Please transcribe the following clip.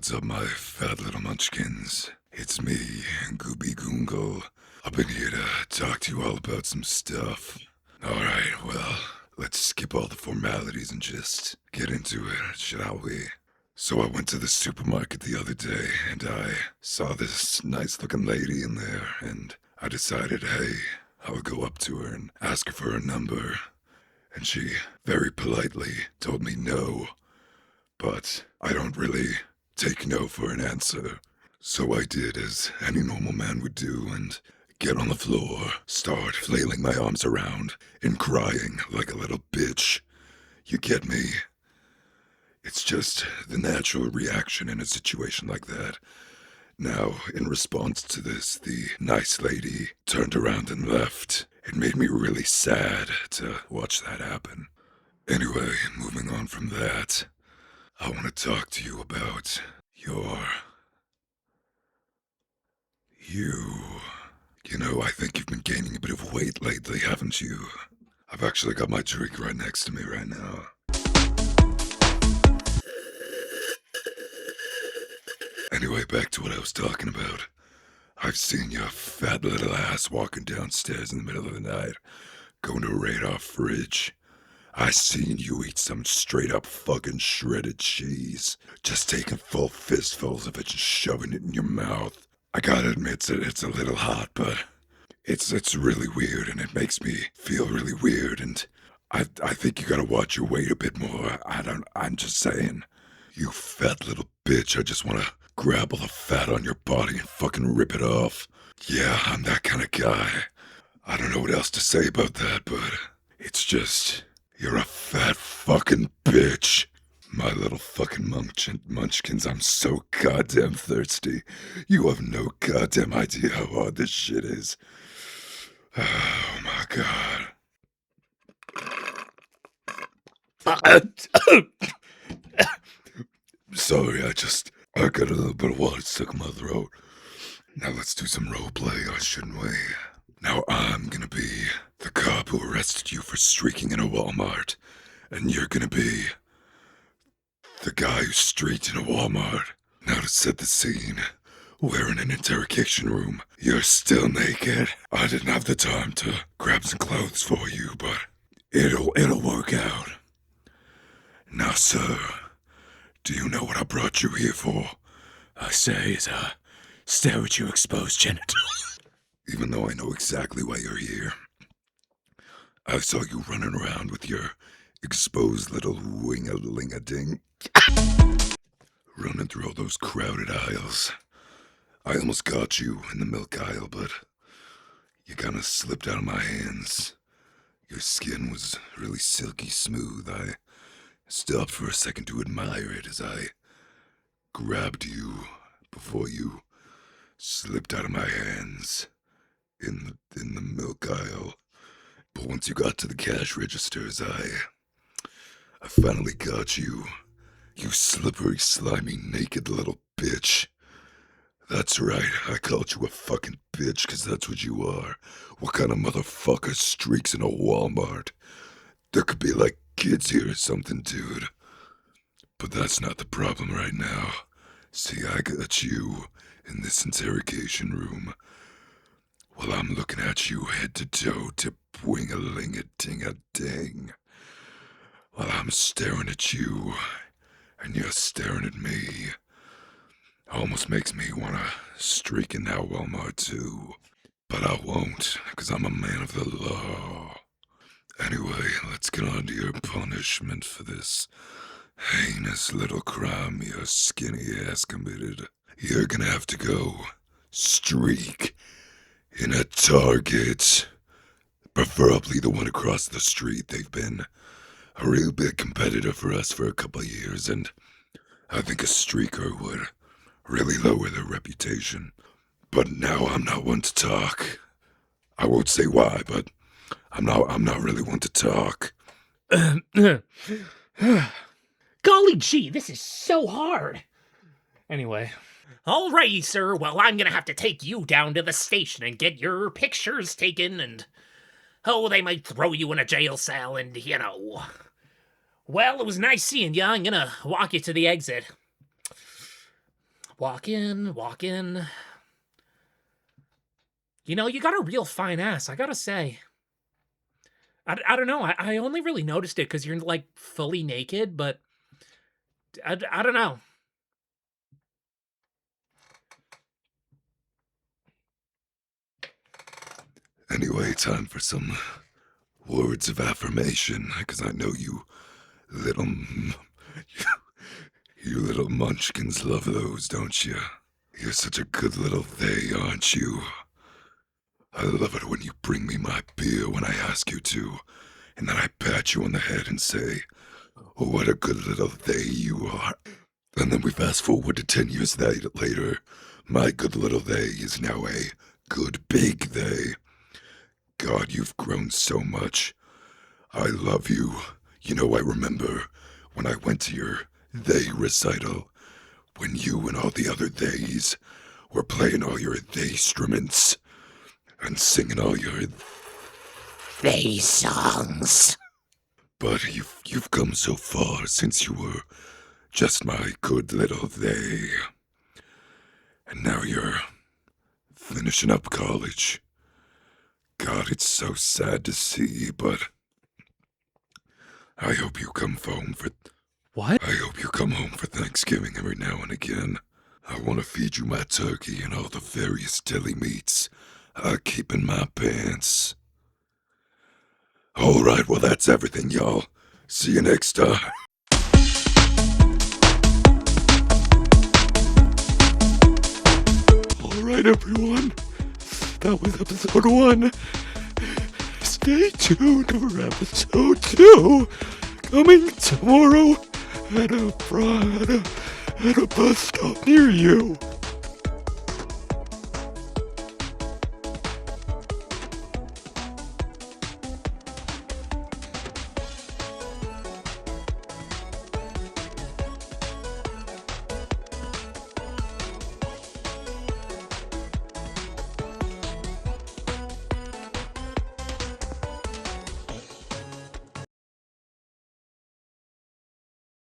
What's up, my fat little munchkins? It's me, Joongle. I've been here to talk to you all about some stuff. Alright, well, let's skip all the formalities and just get into it, shall we? So I went to the supermarket the other day, and I saw this nice-looking lady in there, and I decided, hey, I would go up to her and ask her for her number. And she very politely told me no, but I don't really take no for an answer. So I did as any normal man would do and get on the floor, start flailing my arms around and crying like a little bitch. You get me? It's just the natural reaction in a situation like that. Now, in response to this, the nice lady turned around and left. It made me really sad to watch that happen. Anyway, moving on from that, I want to talk to you about you. You know, I think you've been gaining a bit of weight lately, haven't you? I've actually got my drink right next to me right now. Anyway, back to what I was talking about. I've seen your fat little ass walking downstairs in the middle of the night, going to raid our fridge. I seen you eat some straight up fucking shredded cheese, just taking full fistfuls of it and shoving it in your mouth. I gotta admit that it's a little hot, but it's really weird and it makes me feel really weird, and I think you gotta watch your weight a bit more. I'm just saying. You fat little bitch, I just wanna grab all the fat on your body and fucking rip it off. Yeah, I'm that kind of guy. I don't know what else to say about that, but it's just, you're a fat fucking bitch. My little fucking munchkins, I'm so goddamn thirsty. You have no goddamn idea how hard this shit is. Oh my god. Sorry, I got a little bit of water stuck in my throat. Now let's do some roleplay, or shouldn't we? Now I'm gonna be the cop who arrested you for streaking in a Walmart, and you're gonna be the guy who streaked in a Walmart. Now to set the scene, we're in an interrogation room. You're still naked. I didn't have the time to grab some clothes for you, but it'll work out. Now, sir, do you know what I brought you here for? I say is stare at your exposed genitals. Even though I know exactly why you're here. I saw you running around with your exposed little wing-a-ling-a-ding. Running through all those crowded aisles. I almost got you in the milk aisle, but you kinda slipped out of my hands. Your skin was really silky smooth. I stopped for a second to admire it as I grabbed you before you slipped out of my hands in the milk aisle. But once you got to the cash registers, I finally got you. You slippery, slimy, naked little bitch. That's right, I called you a fucking bitch, 'cause that's what you are. What kind of motherfucker streaks in a Walmart? There could be like kids here or something, dude. But that's not the problem right now. See, I got you in this interrogation room. Well, I'm looking at you head to toe, tip wing-a-ling-a-ding-a-ding. While I'm staring at you, and you're staring at me. Almost makes me wanna streak in that Walmart too. But I won't, 'cause I'm a man of the law. Anyway, let's get on to your punishment for this heinous little crime your skinny ass committed. You're gonna have to go streak in a Target. Preferably the one across the street. They've been a real big competitor for us for a couple of years, and I think a streaker would really lower their reputation. But now I'm not one to talk. I won't say why, but I'm not really one to talk. Golly gee, this is so hard. Anyway. Alrighty, sir. Well, I'm gonna have to take you down to the station and get your pictures taken, and they might throw you in a jail cell, and Well, it was nice seeing you. I'm gonna walk you to the exit. Walk in, walk in. You know, you got a real fine ass, I gotta say. I don't know, I only really noticed it because you're, like, fully naked, but I don't know. Anyway, time for some words of affirmation, because I know you little, you little munchkins love those, don't you? You're such a good little they, aren't you? I love it when you bring me my beer when I ask you to, and then I pat you on the head and say, oh, what a good little they you are. And then we fast forward to 10 years later. My good little they is now a good big they. God, you've grown so much. I love you. You know, I remember when I went to your they recital, when you and all the other theys were playing all your they instruments and singing all your They songs. But you've come so far since you were just my good little they. And now you're finishing up college. God, it's so sad to see, but I hope you come home for... What? I hope you come home for Thanksgiving every now and again. I want to feed you my turkey and all the various deli meats I keep in my pants. Alright, well that's everything, y'all. See you next time. Alright, everyone. That was episode 1. Stay tuned for episode 2. Coming tomorrow at a bus stop near you.